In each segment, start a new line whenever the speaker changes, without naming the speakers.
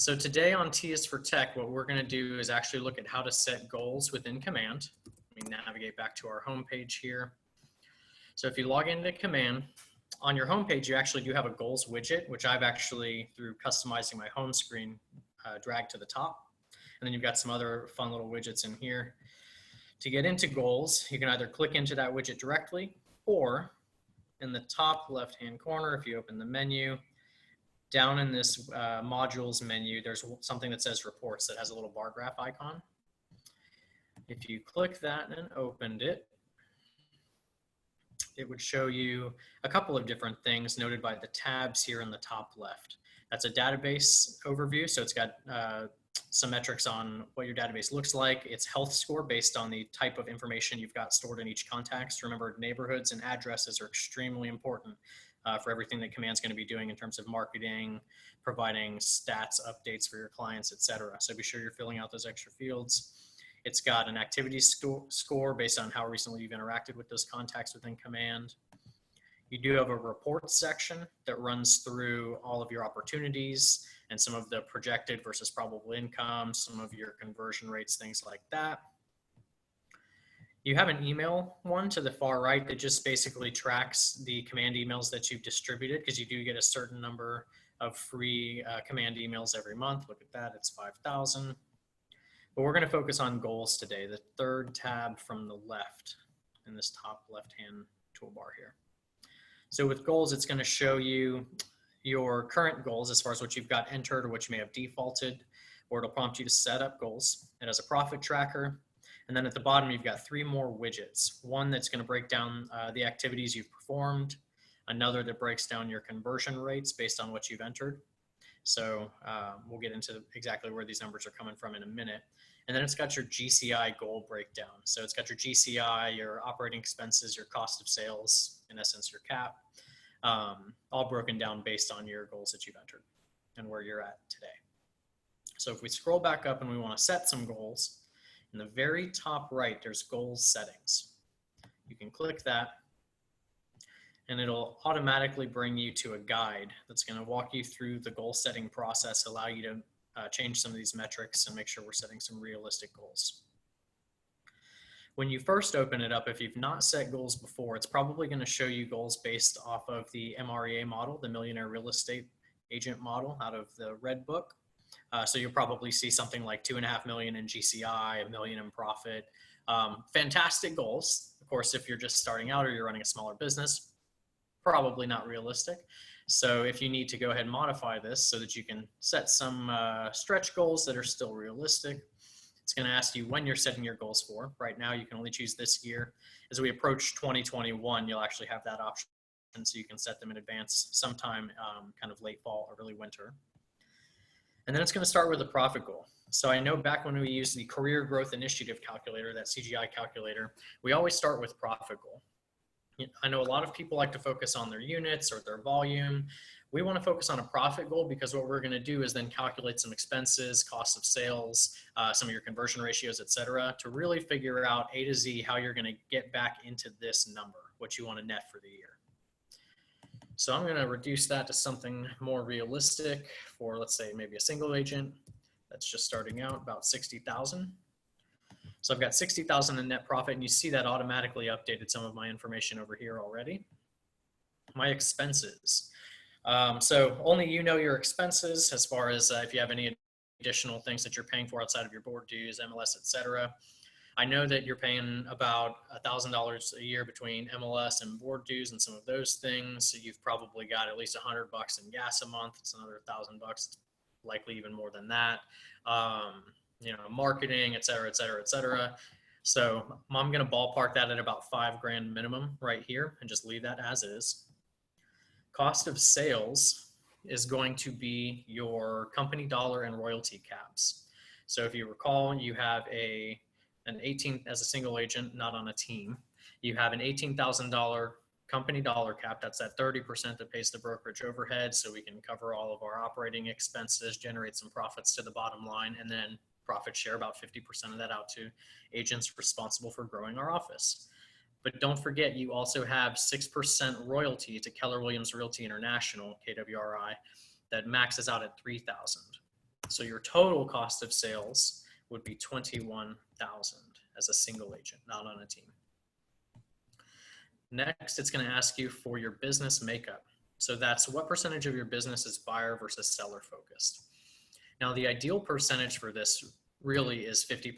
So today on T is for Tech, what we're going to do is actually look at how to set goals within Command. Let me navigate back to our home page here. So if you log into Command, on your home page, you actually do have a goals widget, which I've actually, through customizing my home screen, dragged to the top. And then you've got some other fun little widgets in here. To get into goals, you can either click into that widget directly, or in the top left-hand corner, if you open the menu, down in this modules menu, there's something that says reports that has a little bar graph icon. If you click that and opened it, it would show you a couple of different things noted by the tabs here in the top left. That's a database overview, so it's got some metrics on what your database looks like. It's health score based on the type of information you've got stored in each context. Remember, neighborhoods and addresses are extremely important for everything that Command's going to be doing in terms of marketing, providing stats, updates for your clients, etc. So be sure you're filling out those extra fields. It's got an activity score based on how recently you've interacted with those contacts within Command. You do have a reports section that runs through all of your opportunities and some of the projected versus probable income, some of your conversion rates, things like that. You have an email one to the far right that just basically tracks the Command emails that you've distributed, because you do get a certain number of free Command emails every month. Look at that, it's 5,000. But we're going to focus on goals today, the third tab from the left in this top left-hand toolbar here. So with goals, it's going to show you your current goals as far as what you've got entered or what you may have defaulted, or it'll prompt you to set up goals. It has a profit tracker. And then at the bottom, you've got three more widgets. One that's going to break down the activities you've performed, another that breaks down your conversion rates based on what you've entered. So we'll get into exactly where these numbers are coming from in a minute. And then it's got your GCI goal breakdown. So it's got your GCI, your operating expenses, your cost of sales, in essence, your cap, all broken down based on your goals that you've entered and where you're at today. So if we scroll back up and we want to set some goals, in the very top right, there's goals settings. You can click that and it'll automatically bring you to a guide that's going to walk you through the goal setting process, allow you to change some of these metrics and make sure we're setting some realistic goals. When you first open it up, if you've not set goals before, it's probably going to show you goals based off of the MREA model, the Millionaire Real Estate Agent model out of the Red Book. So you'll probably see something like 2.5 million in GCI, $1 million in profit. Fantastic goals. Of course, if you're just starting out or you're running a smaller business, probably not realistic. So if you need to go ahead and modify this so that you can set some stretch goals that are still realistic, it's going to ask you when you're setting your goals for. Right now, you can only choose this year. As we approach 2021, you'll actually have that option, so you can set them in advance sometime kind of late fall or early winter. And then it's going to start with a profit goal. So I know back when we used the Career Growth Initiative calculator, that CGI calculator, we always start with profit goal. I know a lot of people like to focus on their units or their volume. We want to focus on a profit goal because what we're going to do is then calculate some expenses, cost of sales, some of your conversion ratios, et cetera, to really figure out A to Z how you're going to get back into this number, what you want to net for the year. So I'm going to reduce that to something more realistic for, let's say, maybe a single agent that's just starting out, about 60,000. So I've got 60,000 in net profit, and you see that automatically updated some of my information over here already. My expenses. So only you know your expenses as far as if you have any additional things that you're paying for outside of your board dues, MLS, etc. I know that you're paying about $1,000 a year between MLS and board dues and some of those things. So you've probably got at least $100 in gas a month. It's another $1,000, likely even more than that. You know, marketing, et cetera, et cetera, et cetera. So I'm going to ballpark that at about $5,000 minimum right here and just leave that as is. Cost of sales is going to be your company dollar and royalty caps. So if you recall, you have an 18 as a single agent, not on a team. You have an $18,000 company dollar cap. That's that 30% that pays the brokerage overhead, so we can cover all of our operating expenses, generate some profits to the bottom line, and then profit share about 50% of that out to agents responsible for growing our office. But don't forget, you also have 6% royalty to Keller Williams Realty International, KWRI, that maxes out at $3,000. So your total cost of sales would be 21,000 as a single agent, not on a team. Next, it's going to ask you for your business makeup. So that's what percentage of your business is buyer versus seller focused. Now, the ideal percentage for this really is 50%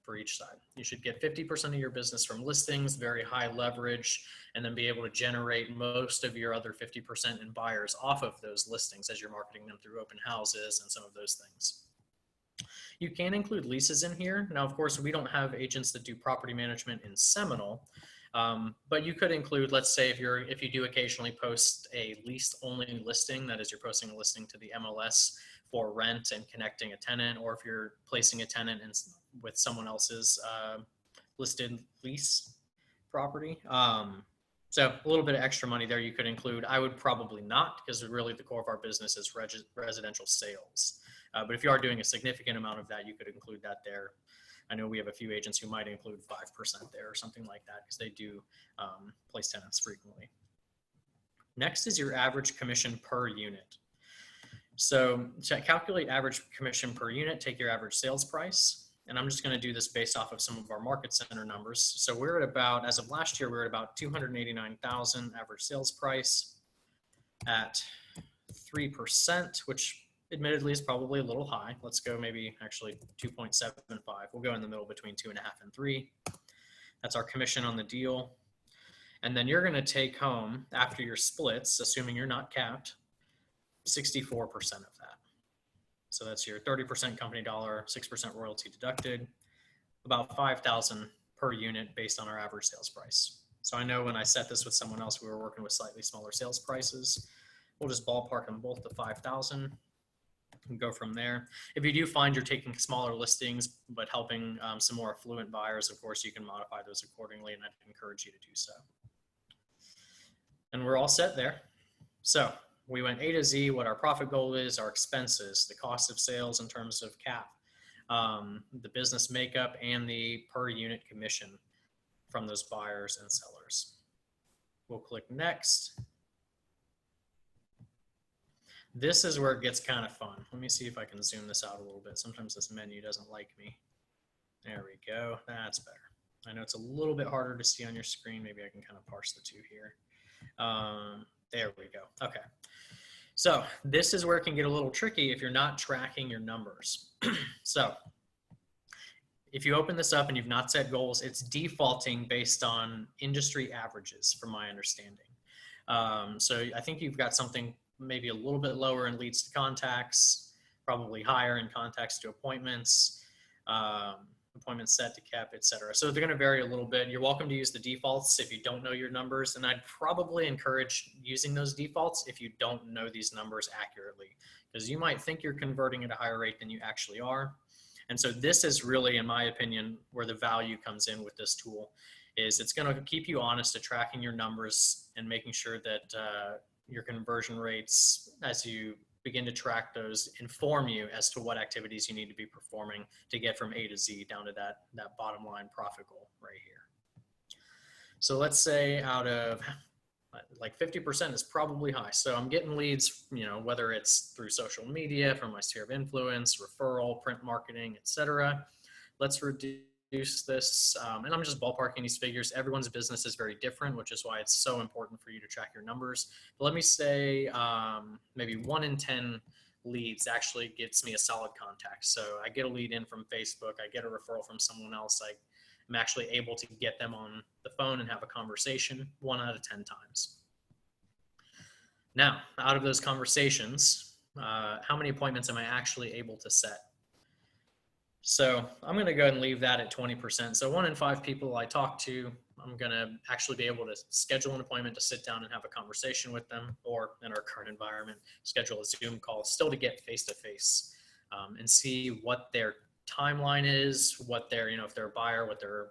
for each side. You should get 50% of your business from listings, very high leverage, and then be able to generate most of your other 50% in buyers off of those listings as you're marketing them through open houses and some of those things. You can include leases in here. Now, of course, we don't have agents that do property management in Seminole, but you could include, let's say, if you do occasionally post a lease-only listing, that is, you're posting a listing to the MLS for rent and connecting a tenant, or if you're placing a tenant with someone else's listed lease property. So a little bit of extra money there you could include. I would probably not, because really the core of our business is residential sales. But if you are doing a significant amount of that, you could include that there. I know we have a few agents who might include 5% there or something like that, because they do place tenants frequently. Next is your average commission per unit. So to calculate average commission per unit, take your average sales price. And I'm just going to do this based off of some of our market center numbers. So we're at about, as of last year, we're at about 289,000 average sales price at 3%, which admittedly is probably a little high. Let's go maybe actually 2.75. We'll go in the middle between 2.5 and 3. That's our commission on the deal. And then you're going to take home, after your splits, assuming you're not capped, 64% of that. So that's your 30% company dollar, 6% royalty deducted, about 5,000 per unit based on our average sales price. So I know when I set this with someone else, we were working with slightly smaller sales prices. We'll just ballpark them both to 5,000 and go from there. If you do find you're taking smaller listings, but helping some more affluent buyers, of course, you can modify those accordingly, and I'd encourage you to do so. And we're all set there. So we went A to Z, what our profit goal is, our expenses, the cost of sales in terms of cap, the business makeup, and the per unit commission from those buyers and sellers. We'll click next. This is where it gets kind of fun. Let me see if I can zoom this out a little bit. Sometimes this menu doesn't like me. There we go. That's better. I know it's a little bit harder to see on your screen. Maybe I can kind of parse the two here. There we go. Okay. So this is where it can get a little tricky if you're not tracking your numbers. So if you open this up and you've not set goals, it's defaulting based on industry averages, from my understanding. So I think you've got something maybe a little bit lower in leads to contacts, probably higher in contacts to appointments, appointments set to cap, etc. So they're going to vary a little bit. You're welcome to use the defaults if you don't know your numbers, and I'd probably encourage using those defaults if you don't know these numbers accurately, because you might think you're converting at a higher rate than you actually are. And so this is really, in my opinion, where the value comes in with this tool. Is it's going to keep you honest at tracking your numbers and making sure that your conversion rates, as you begin to track those, inform you as to what activities you need to be performing to get from A to Z down to that bottom line profit goal right here. So let's say out of like 50% is probably high. So I'm getting leads, whether it's through social media, from my sphere of influence, referral, print marketing, etc. Let's reduce this, and I'm just ballparking these figures. Everyone's business is very different, which is why it's so important for you to track your numbers. But let me say maybe 1 in 10 leads actually gets me a solid contact. So I get a lead in from Facebook, I get a referral from someone else, I'm actually able to get them on the phone and have a conversation 1 out of 10 times. Now, out of those conversations, how many appointments am I actually able to set? So I'm going to go ahead and leave that at 20%. So 1 in 5 people I talk to, I'm going to actually be able to schedule an appointment to sit down and have a conversation with them, or in our current environment, schedule a Zoom call, still to get face-to-face and see what their timeline is, what their, if they're a buyer, what their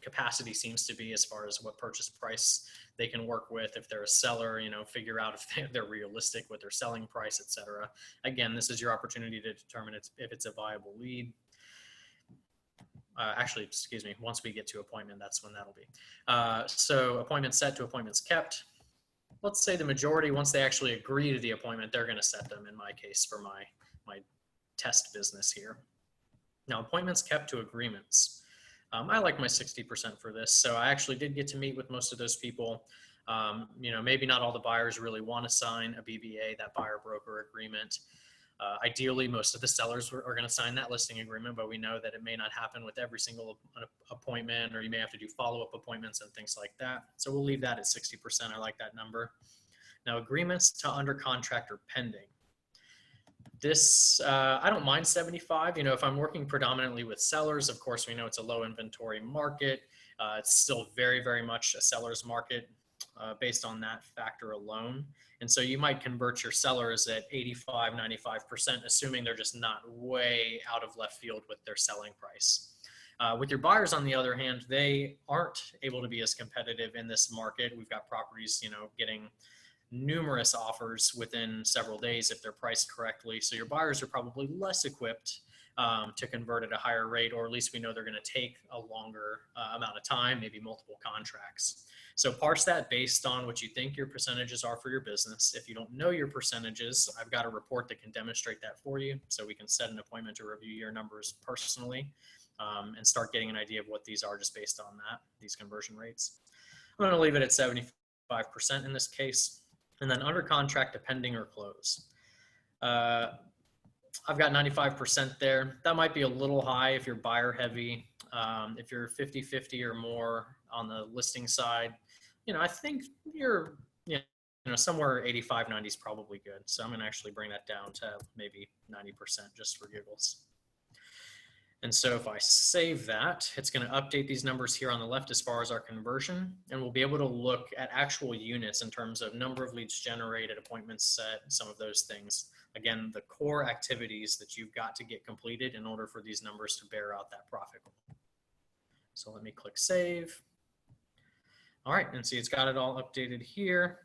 capacity seems to be as far as what purchase price they can work with. If they're a seller, figure out if they're realistic with their selling price, etc. Again, this is your opportunity to determine if it's a viable lead. Actually, excuse me, once we get to appointment, that's when that'll be. So appointments set to appointments kept. Let's say the majority, once they actually agree to the appointment, they're going to set them, in my case, for my my test business here. Now, appointments kept to agreements. I like my 60% for this. So I actually did get to meet with most of those people. Maybe not all the buyers really want to sign a BBA, that buyer broker agreement. Ideally, most of the sellers are going to sign that listing agreement, but we know that it may not happen with every single appointment, or you may have to do follow-up appointments and things like that. So we'll leave that at 60%. I like that number. Now, agreements to under contract or pending. This, I don't mind 75. If I'm working predominantly with sellers, of course, we know it's a low inventory market. It's still very, very much a seller's market based on that factor alone. And so you might convert your sellers at 85, 95%, assuming they're just not way out of left field with their selling price. With your buyers, on the other hand, they aren't able to be as competitive in this market. We've got properties, getting numerous offers within several days if they're priced correctly. So your buyers are probably less equipped to convert at a higher rate, or at least we know they're going to take a longer amount of time, maybe multiple contracts. So parse that based on what you think your percentages are for your business. If you don't know your percentages, I've got a report that can demonstrate that for you. So we can set an appointment to review your numbers personally and start getting an idea of what these are just based on that, these conversion rates. I'm going to leave it at 75% in this case. And then under contract to pending or close. I've got 95% there. That might be a little high if you're buyer heavy. If you're 50-50 or more on the listing side, I think you're, somewhere 85, 90 is probably good. So I'm going to actually bring that down to maybe 90% just for giggles. And so if I save that, it's going to update these numbers here on the left as far as our conversion, and we'll be able to look at actual units in terms of number of leads generated, appointments set, some of those things. Again, the core activities that you've got to get completed in order for these numbers to bear out that profit goal. So let me click save. All right, and see it's got it all updated here.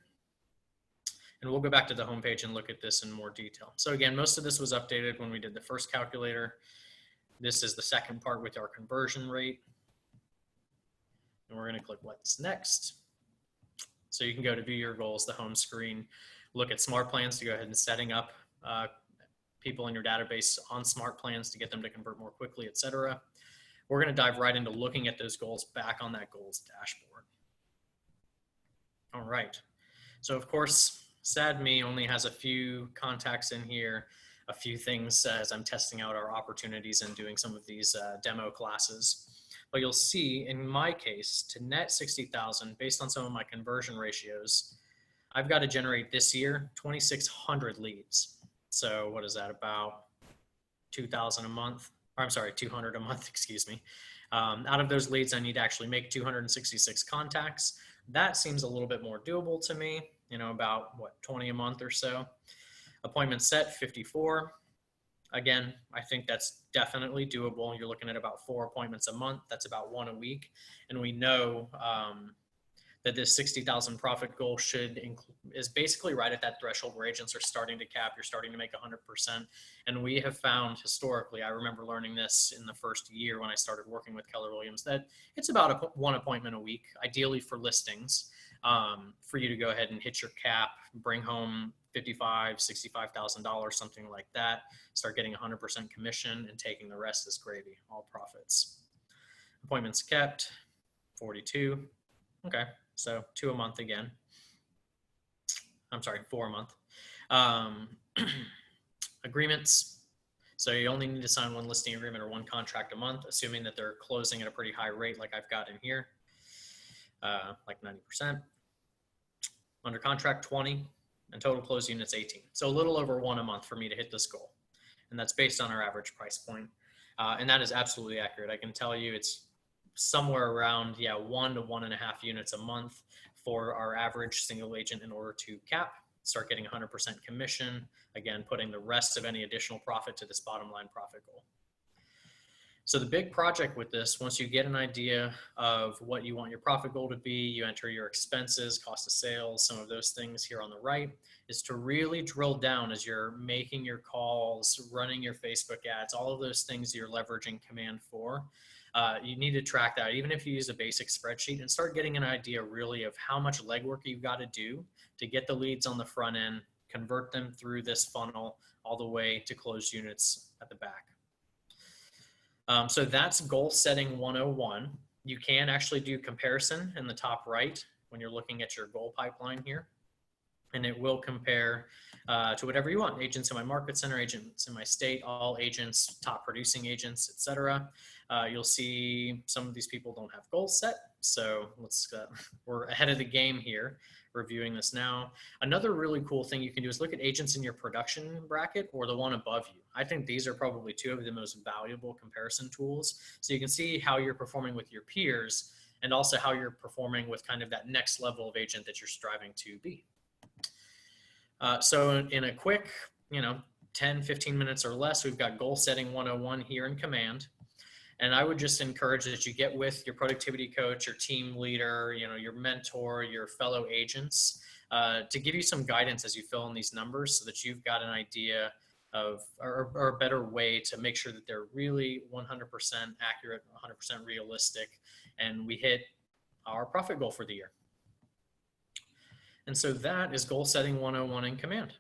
And we'll go back to the home page and look at this in more detail. So again, most of this was updated when we did the first calculator. This is the second part with our conversion rate. And we're going to click what's next. So you can go to view your goals, the home screen, look at smart plans to go ahead and setting up people in your database on smart plans to get them to convert more quickly, etc. We're going to dive right into looking at those goals back on that goals dashboard. All right. So of course, sad me only has a few contacts in here, a few things as I'm testing out our opportunities and doing some of these demo classes. But you'll see in my case, to net 60,000, based on some of my conversion ratios, I've got to generate this year 2,600 leads. So what is that, about 2,000 a month? Or I'm sorry, 200 a month, excuse me. Out of those leads, I need to actually make 266 contacts. That seems a little bit more doable to me, about what, 20 a month or so. Appointment set 54. Again, I think that's definitely doable. You're looking at about 4 appointments a month. That's about 1 a week. And we know that this 60,000 profit goal is basically right at that threshold where agents are starting to cap. You're starting to make 100%. And we have found historically, I remember learning this in the first year when I started working with Keller Williams, that it's about 1 appointment a week, ideally for listings, for you to go ahead and hit your cap, bring home $55,000, $65,000, something like that, start getting 100% commission and taking the rest as gravy, all profits. Appointments kept, 42. Okay, so 2 a month again. I'm sorry, 4 a month. Agreements. So you only need to sign 1 listing agreement or 1 contract a month, assuming that they're closing at a pretty high rate like I've got in here, like 90%. Under contract, 20. And total closed units 18. So a little over 1 a month for me to hit this goal. And that's based on our average price point. And that is absolutely accurate. I can tell you it's somewhere around 1 to 1.5 units a month for our average single agent in order to cap, start getting 100% commission, again, putting the rest of any additional profit to this bottom line profit goal. So the big project with this, once you get an idea of what you want your profit goal to be, you enter your expenses, cost of sales, some of those things here on the right, is to really drill down as you're making your calls, running your Facebook ads, all of those things you're leveraging Command for. You need to track that, even if you use a basic spreadsheet, and start getting an idea really of how much legwork you've got to do to get the leads on the front end, convert them through this funnel, all the way to closed units at the back. So that's goal setting 101. You can actually do comparison in the top right when you're looking at your goal pipeline here. And it will compare to whatever you want. Agents in my market center, agents in my state, all agents, top producing agents, etc. You'll see some of these people don't have goals set. So we're ahead of the game here, reviewing this now. Another really cool thing you can do is look at agents in your production bracket or the one above you. I think these are probably two of the most valuable comparison tools. So you can see how you're performing with your peers and also how you're performing with kind of that next level of agent that you're striving to be. So in a quick, 10, 15 minutes or less, we've got goal setting 101 here in Command. And I would just encourage that you get with your productivity coach, your team leader, your mentor, your fellow agents, to give you some guidance as you fill in these numbers so that you've got an idea of, or a better way to make sure that they're really 100% accurate, 100% realistic, and we hit our profit goal for the year. And so that is goal setting 101 in Command.